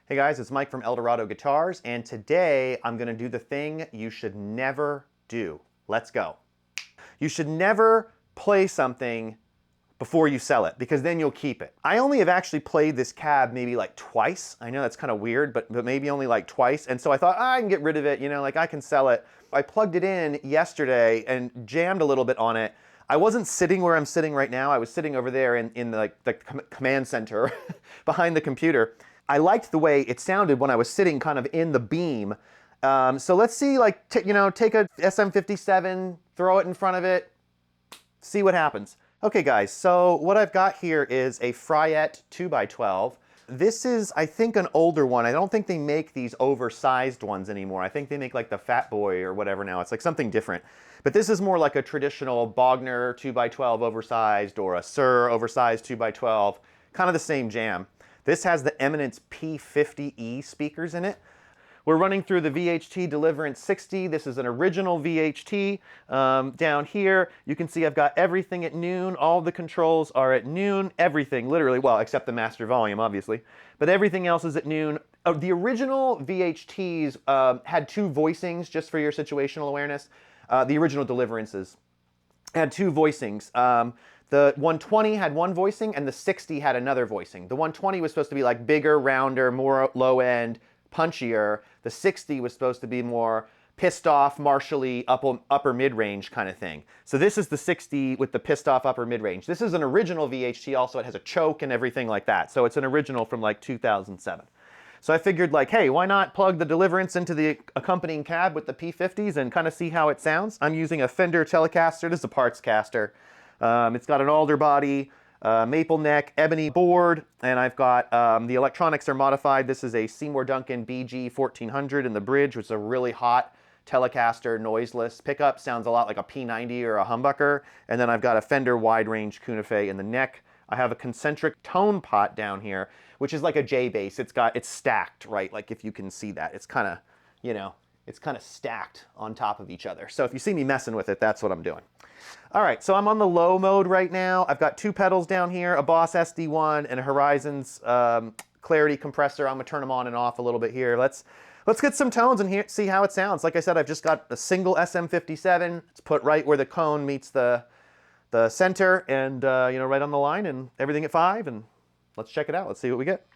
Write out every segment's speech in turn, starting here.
Hey guys, it's Mike from Eldorado Guitars, and today I'm going to do the thing you should never do. Let's go. You should never play something before you sell it, because then you'll keep it. I only have actually played this cab maybe like twice. I know that's kind of weird, but maybe only like twice. And so I thought, I can get rid of it, like I can sell it. I plugged it in yesterday and jammed a little bit on it. I wasn't sitting where I'm sitting right now. I was sitting over there in the command center behind the computer. I liked the way it sounded when I was sitting kind of in the beam. So let's see, take a SM57, throw it in front of it, see what happens. Okay guys, so what I've got here is a Fryette 2x12. This is, I think, an older one. I don't think they make these oversized ones anymore. I think they make like the Fat Boy or whatever now. It's like something different. But this is more like a traditional Bogner 2x12 oversized or a Sir oversized 2x12, kind of the same jam. This has the Eminence P50E speakers in it. We're running through the VHT Deliverance 60. This is an original VHT. Down here, you can see I've got everything at noon. All the controls are at noon. Everything, literally, well, except the master volume, obviously. But everything else is at noon. The original VHTs had two voicings, just for your situational awareness. The original Deliverances had two voicings. The 120 had one voicing, and the 60 had another voicing. The 120 was supposed to be like bigger, rounder, more low-end, punchier. The 60 was supposed to be more pissed off, martially, upper mid-range kind of thing. So this is the 60 with the pissed off upper mid-range. This is an original VHT also. It has a choke and everything like that. So it's an original from like 2007. So I figured like, hey, why not plug the Deliverance into the accompanying cab with the P50s and kind of see how it sounds? I'm using a Fender Telecaster. This is a parts caster. It's got an alder body, maple neck, ebony board, and I've got the electronics are modified. This is a Seymour Duncan BG 1400 in the bridge, which is a really hot Telecaster noiseless pickup. Sounds a lot like a P90 or a humbucker. And then I've got a Fender wide range Cuneife in the neck. I have a concentric tone pot down here, which is like a J bass. It's stacked, right? Like if you can see that, it's kind of, it's kind of stacked on top of each other. So if you see me messing with it, that's what I'm doing. All right, so I'm on the low mode right now. I've got two pedals down here, a Boss SD1 and a Horizons Clarity compressor. I'm gonna turn them on and off a little bit here. Let's get some tones and see how it sounds. Like I said, I've just got a single SM57. It's put right where the cone meets the center and right on the line, and everything at 5, and let's check it out. Let's see what we get.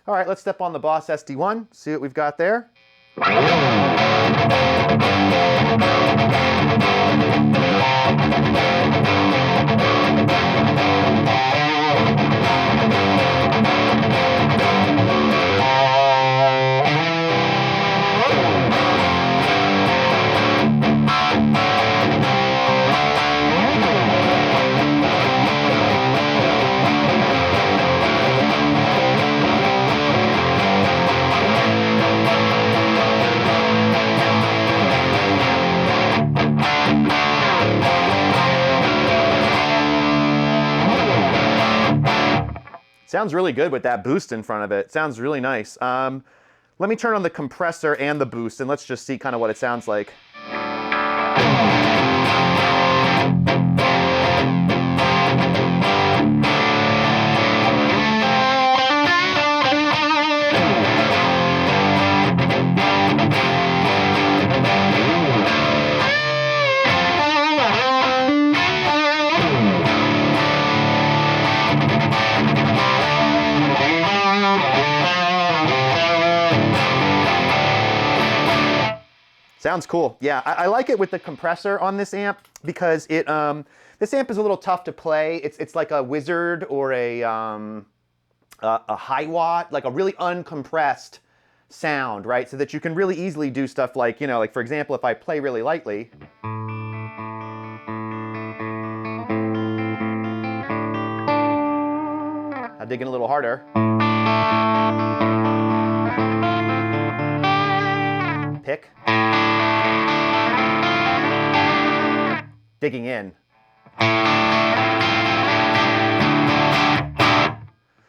All right, let's step on the Boss SD1, see what we've got there. Sounds really good with that boost in front of it. Sounds really nice. Let me turn on the compressor and the boost, and let's just see kind of what it sounds like. Sounds cool. Yeah, I like it with the compressor on this amp because it this amp is a little tough to play. It's like a Wizard or a high watt, like a really uncompressed sound, right? So that you can really easily do stuff like, you know, like for example, if I play really lightly, I'll dig in a little harder. Pick. Digging in.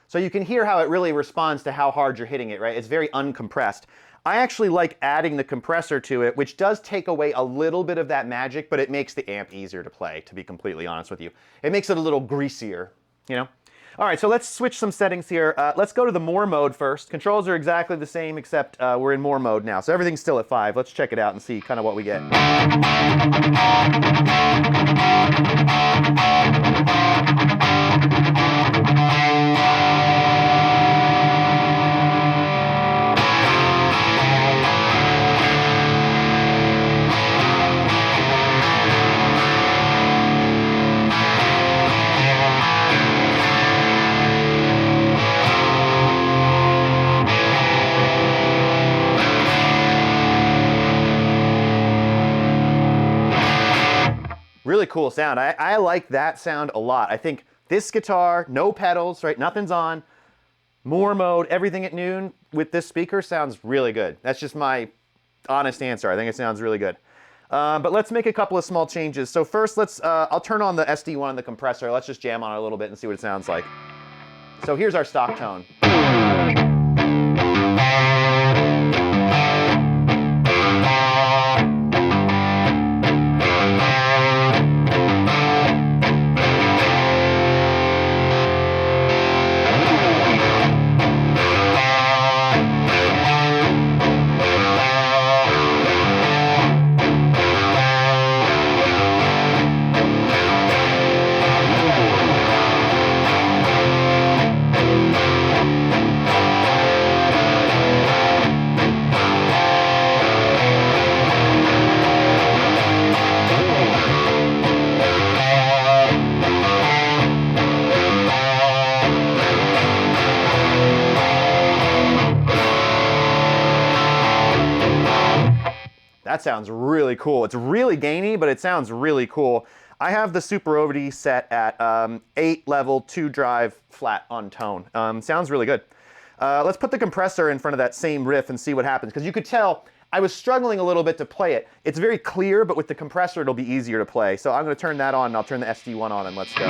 So you can hear how it really responds to how hard you're hitting it, right? It's very uncompressed. I actually like adding the compressor to it, which does take away a little bit of that magic, but it makes the amp easier to play, to be completely honest with you. It makes it a little greasier, you know? All right, so let's switch some settings here. Let's go to the more mode first. Controls are exactly the same, except we're in more mode now. So everything's still at 5. Let's check it out and see kind of what we get. Really cool sound. I like that sound a lot. I think this guitar, no pedals, right? Nothing's on. More mode, everything at noon with this speaker sounds really good. That's just my honest answer. I think it sounds really good. But let's make a couple of small changes. So first, I'll turn on the SD1 on the compressor. Let's just jam on it a little bit and see what it sounds like. So here's our stock tone. That sounds really cool. It's really gainy, but it sounds really cool. I have the Super Over set at 8 level 2 drive flat on tone. Sounds really good. Let's put the compressor in front of that same riff and see what happens, because you could tell I was struggling a little bit to play it. It's very clear, but with the compressor it'll be easier to play. So I'm going to turn that on and I'll turn the SD1 on and let's go.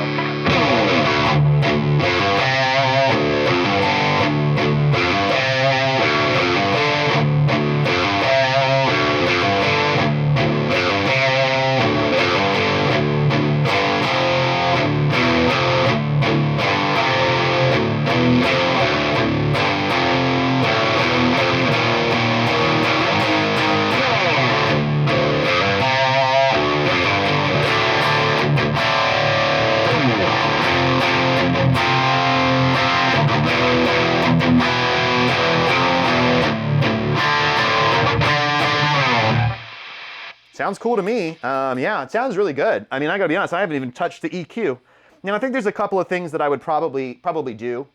Sounds cool to me. Yeah, it sounds really good. I mean, I gotta be honest, I haven't even touched the EQ. Now, I think there's a couple of things that I would probably do.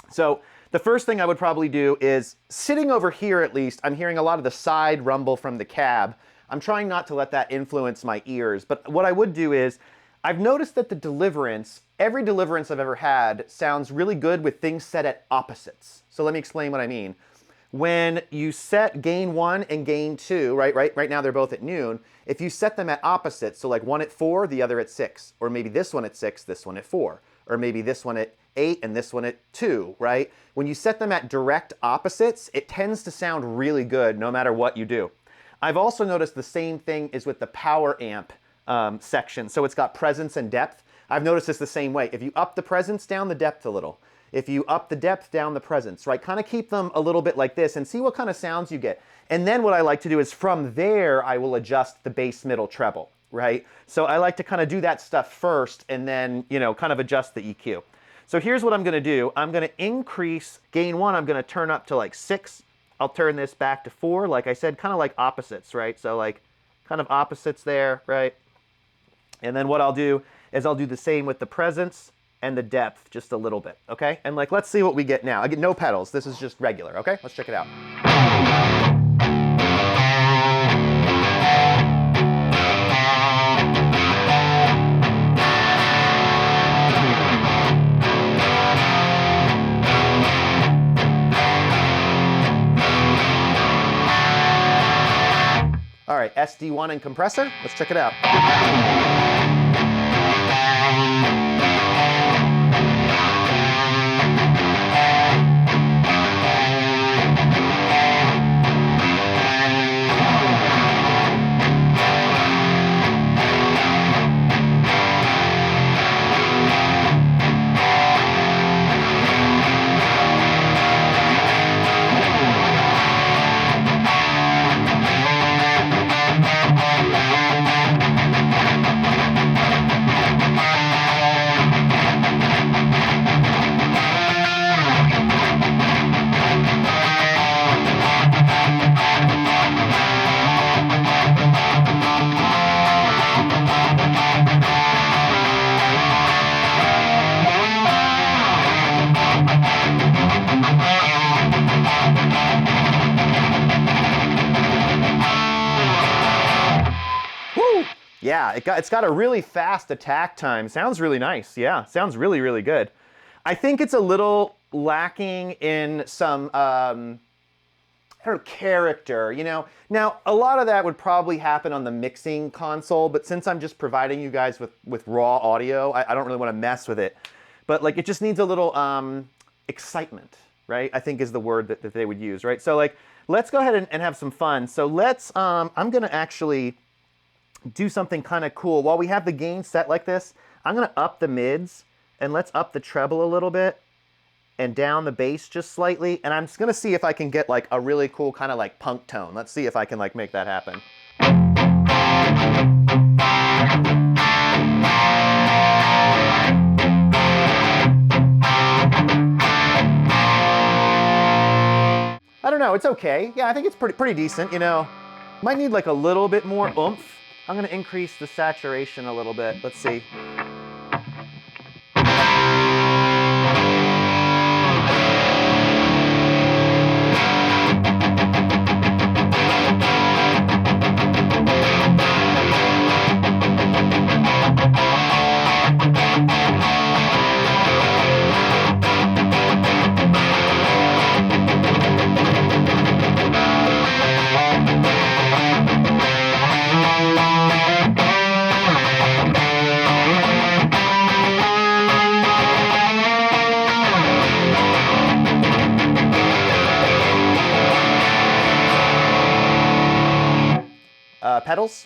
So the first thing I would probably do is, sitting over here at least, I'm hearing a lot of the side rumble from the cab. I'm trying not to let that influence my ears, but what I would do is, I've noticed that the Deliverance, every Deliverance I've ever had, sounds really good with things set at opposites. So let me explain what I mean. When you set gain 1 and gain 2, right now they're both at noon, if you set them at opposites, so like one at 4, the other at 6, or maybe this one at 6, this one at 4, or maybe this one at 8 and this one at 2, right? When you set them at direct opposites, it tends to sound really good no matter what you do. I've also noticed the same thing is with the power amp section. So it's got presence and depth. I've noticed this the same way. If you up the presence, down the depth a little. If you up the depth, down the presence, right? Kind of keep them a little bit like this and see what kind of sounds you get. And then what I like to do is from there, I will adjust the bass, middle, treble, right? So I like to kind of do that stuff first and then, you know, kind of adjust the EQ. So here's what I'm gonna do. I'm gonna increase gain 1, I'm gonna turn up to like 6. I'll turn this back to 4, like I said, kind of like opposites, right? So like kind of opposites there, right? And then what I'll do is I'll do the same with the presence and the depth just a little bit, okay? And like, let's see what we get now. I get no pedals. This is just regular, okay? Let's check it out. All right, SD1 and compressor. Let's check it out. Yeah, it's got a really fast attack time. Sounds really nice. Yeah, sounds really, really good. I think it's a little lacking in some, I don't know, character, you know? Now, a lot of that would probably happen on the mixing console, but since I'm just providing you guys with raw audio, I don't really want to mess with it. But like, it just needs a little excitement, right? I think is the word that they would use, right? So like, let's go ahead and have some fun. So let's, I'm gonna actually do something kind of cool. While we have the gain set like this, I'm gonna up the mids and let's up the treble a little bit and down the bass just slightly. And I'm just gonna see if I can get like a really cool kind of like punk tone. Let's see if I can like make that happen. I don't know, it's okay. Yeah, I think it's pretty decent, you know. Might need like a little bit more oomph. I'm gonna increase the saturation a little bit. Let's see. Pedals.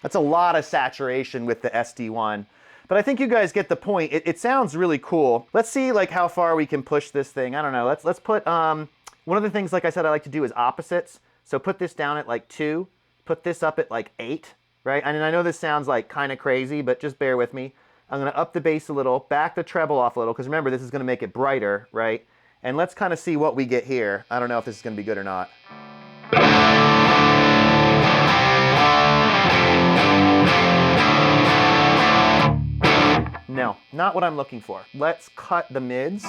That's a lot of saturation with the SD1. But I think you guys get the point. It sounds really cool. Let's see like how far we can push this thing. I don't know. Let's put one of the things, like I said, I like to do is opposites. So put this down at like 2, put this up at like 8, right? And I know this sounds like kind of crazy, but just bear with me. I'm gonna up the bass a little, back the treble off a little, because remember this is gonna make it brighter, right? And let's kind of see what we get here. I don't know if this is gonna be good or not. No, not what I'm looking for. Let's cut the mids.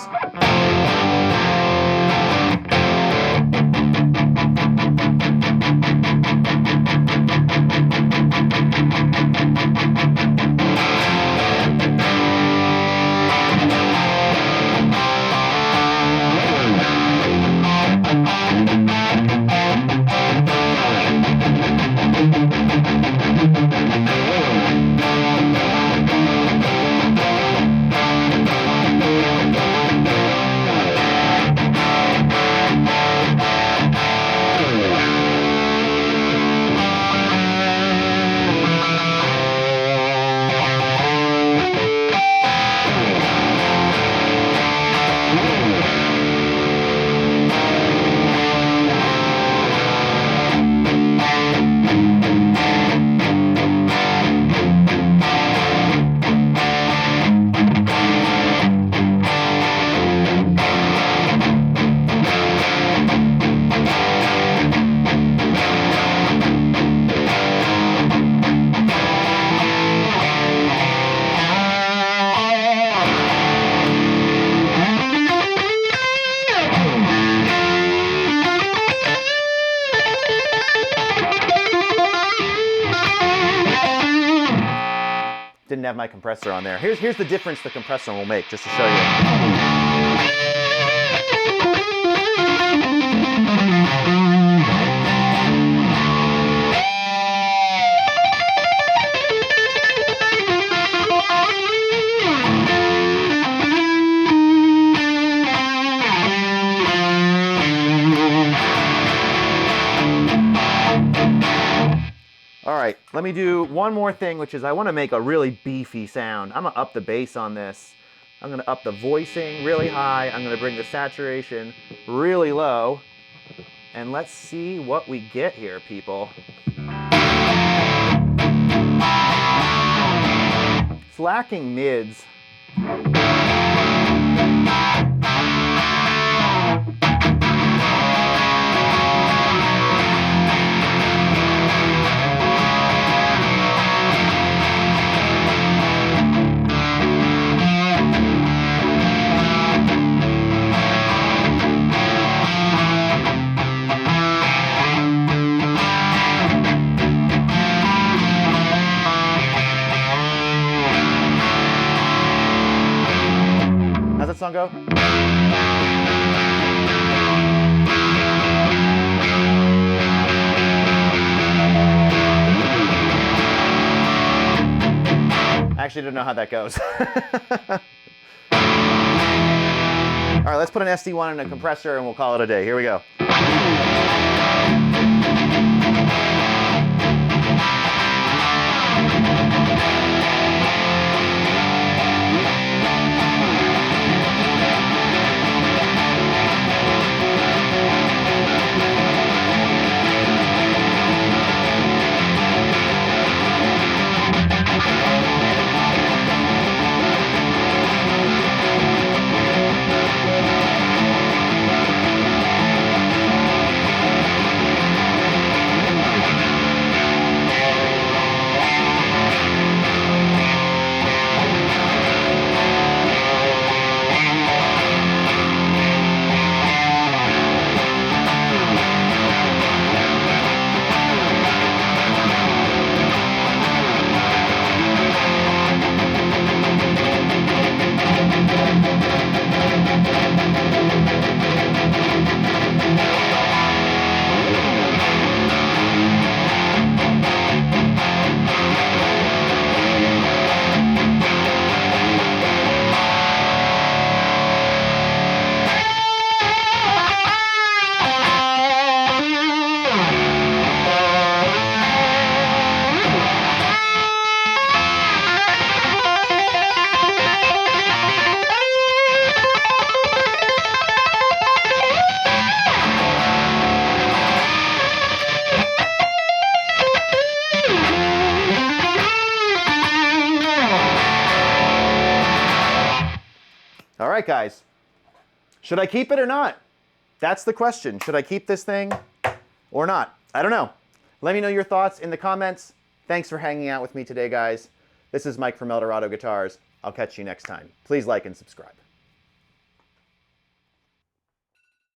have my compressor on there. Here's the difference the compressor will make, just to show you. All right, let me do one more thing, which is I want to make a really beefy sound. I'm going to up the bass on this. I'm going to up the voicing really high. I'm going to bring the saturation really low. And let's see what we get here, people. It's lacking mids. How's that song go? I actually don't know how that goes. All right, let's put an SD1 in a compressor and we'll call it a day. Here we go. All right, guys, should I keep it or not? That's the question. Should I keep this thing or not? I don't know. Let me know your thoughts in the comments. Thanks for hanging out with me today, guys. This is Mike from Eldorado Guitars. I'll catch you next time. Please like and subscribe.